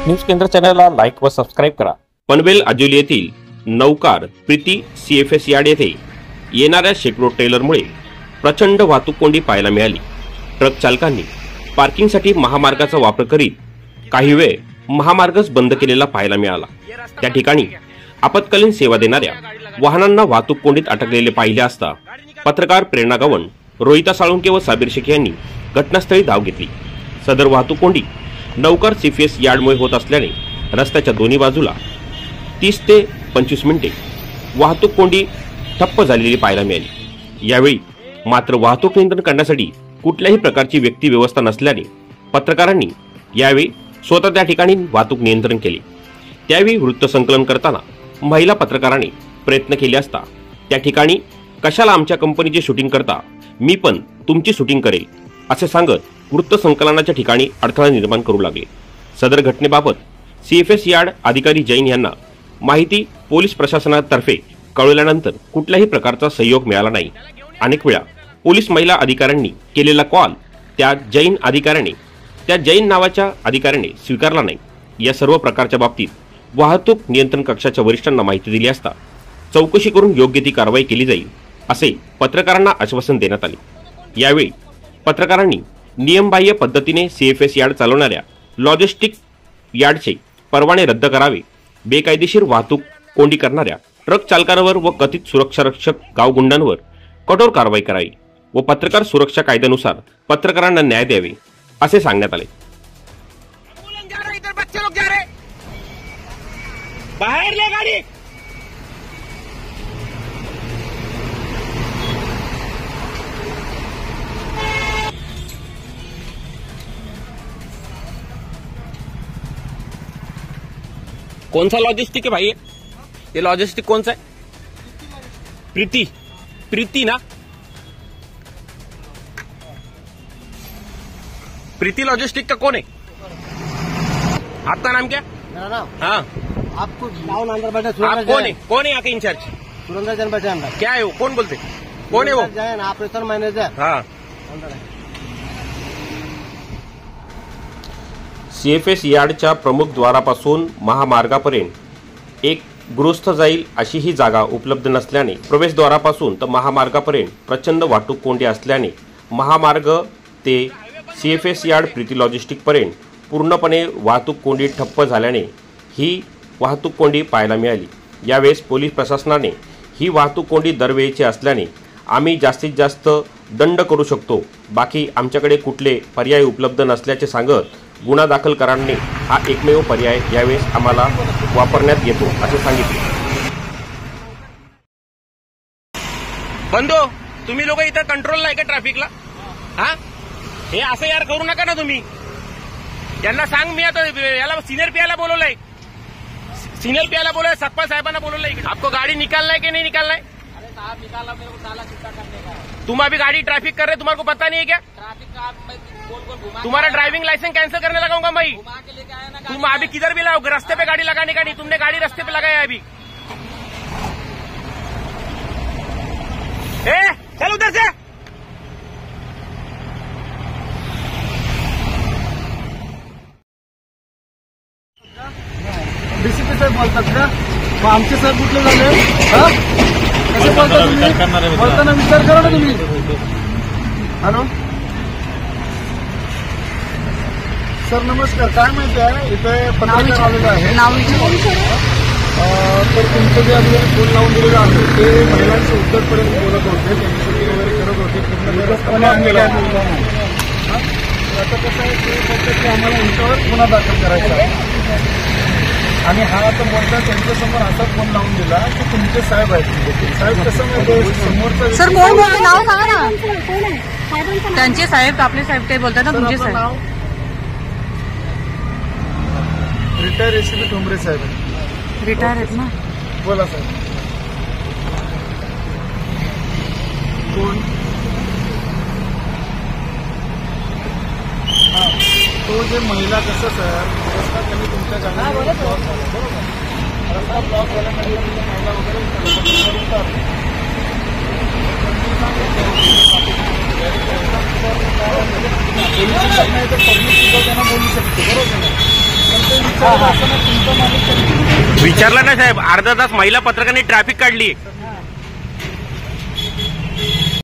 News केंद्र चॅनलला like व सबस्क्राईब करा। पनवेल आजोली येथील नौकार प्रीती CFS यार्ड येथे येणाऱ्या शेकडो ट्रेलरमुळे प्रचंड वाहतूक कोंडी पाहायला मिळाली। ट्रक चालकांनी पार्किंगसाठी महामार्गाचा वापर करीत काही वेळ महामार्गच बंद केलेला पाहायला मिळाला। त्या ठिकाणी आपत्कालीन सेवा देणाऱ्या वाहनांना वाहतूक कोंडीत अटकलेले पाहिले असता पत्रकार प्रेरणा गवण, रोहिता साळुंके व साबीर शेख यांनी घटनास्थळी धाव घेतली। सदर वाहतूक कोंडी नौकार CFS यार्डमुळे होत असल्याने रस्त्याच्या दोन्ही बाजूला 30 ते 25 मिनिटे वाहतूक कोंडी ठप्प झालेली पाहायला मिळाली। यावेळी मात्र वाहतूक नियंत्रण करण्यासाठी कुठल्याही प्रकारची व्यक्ती व्यवस्था नसल्याने पत्रकारांनी यावेळी स्वतः त्या ठिकाणी वाहतूक नियंत्रण केले। त्यावेळी वृत्तसंकलन करताना महिला पत्रकारांनी प्रयत्न केले असता त्या ठिकाणी कशाला आमच्या कंपनीचे शूटिंग करता, मी पण तुमची शूटिंग करेल असे सांगत वृत्तसंकलनाच्या ठिकाणी अडथळा निर्माण करू लागले। सदर घटनेबाबत CFS यार्ड अधिकारी जैन यांना माहिती पोलीस प्रशासनातर्फे कळवल्यानंतर कुठल्याही प्रकारचा सहयोग मिळाला नाही। अनेक वेळा पोलीस महिला अधिकाऱ्यांनी केलेला कॉल त्या जैन नावाच्या अधिकाऱ्याने स्वीकारला नाही। या सर्व प्रकारच्या बाबतीत वाहतूक नियंत्रण कक्षाच्या वरिष्ठांना माहिती दिली असता चौकशी करून योग्य ती कारवाई केली जाईल असे पत्रकारांना आश्वासन देण्यात आले। यावेळी पत्रकारांनी नियमबाह्य पद्धतीने CFS यार्ड चालवणाऱ्या लॉजिस्टिक यार्डचे परवाने रद्द करावे, बेकायदेशीर वाहतूक कोंडी करणाऱ्या ट्रक चालकांवर व कथित सुरक्षारक्षक गावगुंडांवर कठोर कारवाई करावी व पत्रकार सुरक्षा कायद्यानुसार पत्रकारांना न्याय द्यावे असे सांगण्यात आले। बाहेर ले गाडी। कौन सा लॉजिस्टिक है भाई? ये लॉजिस्टिक कौन सा है? प्रीति ना? प्रीति लॉजिस्टिक का कौन है? आपका नाम क्या? मेरा नाम? हाँ, आपको नाम अंदर बैठे। आप कौन है यहाँ के इंचार्ज? सुरेंद्र जैन बैठे अंदर। क्या है वो? कौन बोलते? कौन है वो? Jain operation manager. हाँ, अंदर है। CFS यार्डच्या प्रमुख द्वारापासून महामार्गापर्यंत एक गृहस्थ जाईल अशी ही जागा उपलब्ध नसल्याने प्रवेशद्वारापासून तर महामार्गापर्यंत प्रचंड वाहतूक कोंडी असल्याने महामार्ग ते CFS यार्ड प्रीति लॉजिस्टिक पर्यंत पूर्णपणे वाहतूक कोंडी ठप्प झाल्याने ही वाहतूक कोंडी पाहायला मिळाली। यावेळेस पोलीस प्रशासनाने ही वाहतूक कोंडी दरवेळीची असल्याने आम्ही जास्तीत जास्त दंड करू शकतो, बाकी आमच्याकडे कुठले पर्याय उपलब्ध नसल्याचे सांगत गुन्हा दाखल करणे हा एकमेव पर्याय यावेळेस आम्हाला वापरण्यात येतो असे सांगितले। बंधू, तुम्ही लोक इथं कंट्रोल नाही का ट्रॅफिकला? हा, हे असं यार करू नका ना तुम्ही। यांना सांग, मी आता याला सिनियर पीआयला बोलवलंय, सतपाल साहेबांना बोलवलंय। आपको गाड़ी निकालना है कि नहीं निकालना है? अरे साहब निकाला, मेरे को साला चिंता करने का है। तुम अभी गाड़ी ट्रैफिक कर रहे, तुम्हारे को पता नहीं है क्या? ट्रैफिक का मैं गोल गोल घुमा, तुम्हारा ड्राइविंग लाइसेंस कैंसिल करने लगाऊंगा मैं। घुमा के लेके आया ना। तुम अभी किधर भी लाओ, रास्ते पे गाड़ी लगाने का नहीं, तुमने गाड़ी रास्ते पे लगाया है अभी। चल उधर से। DCP साहेब बोलतात का? मग आमचे साहेब कुठले झाले? कसे बोलता तुम्ही? बोलताना विचार करा ना तुम्ही। हॅलो सर, नमस्कार। काय माहिती आहे, इथे पत्रकार आलेलं आहे, तर तुमचं जे आम्ही फोन लावून दिलेलं आहे ते महिलांच्या उत्तरपर्यंत बोलत होते, त्यांच्यासाठी वगैरे करत होते, आता कसं आहे ते फक्त की आम्हाला यांच्यावर गुन्हा दाखल करायचा आहे आणि हा आता बोलता त्यांच्यासमोर असा फोन लावून दिला की तुमचे साहेब आहेत। साहेब कसं माहिती समोरचा सर कोण नाव सांगा ना? त्यांचे साहेब, आपले साहेब ते बोलतात ना, तुमचे साहेब? नाव रिटायर ACP ठोंबरे साहेब आहेत। रिटायर आहेत ना? बोला साहेब। कोण? तो जे महिला कसं सर रस्ता त्यांनी तुमच्या गाडीवर रस्ता ब्लॉक झाल्यामध्ये महिला वगैरे पोलीस त्यांना बोलू शकतो, बरोबर. विचारलं असं ना तुमचं माणूस विचारलं ना साहेब, अर्धा तास महिला पत्रकारांनी ट्रॅफिक काढली.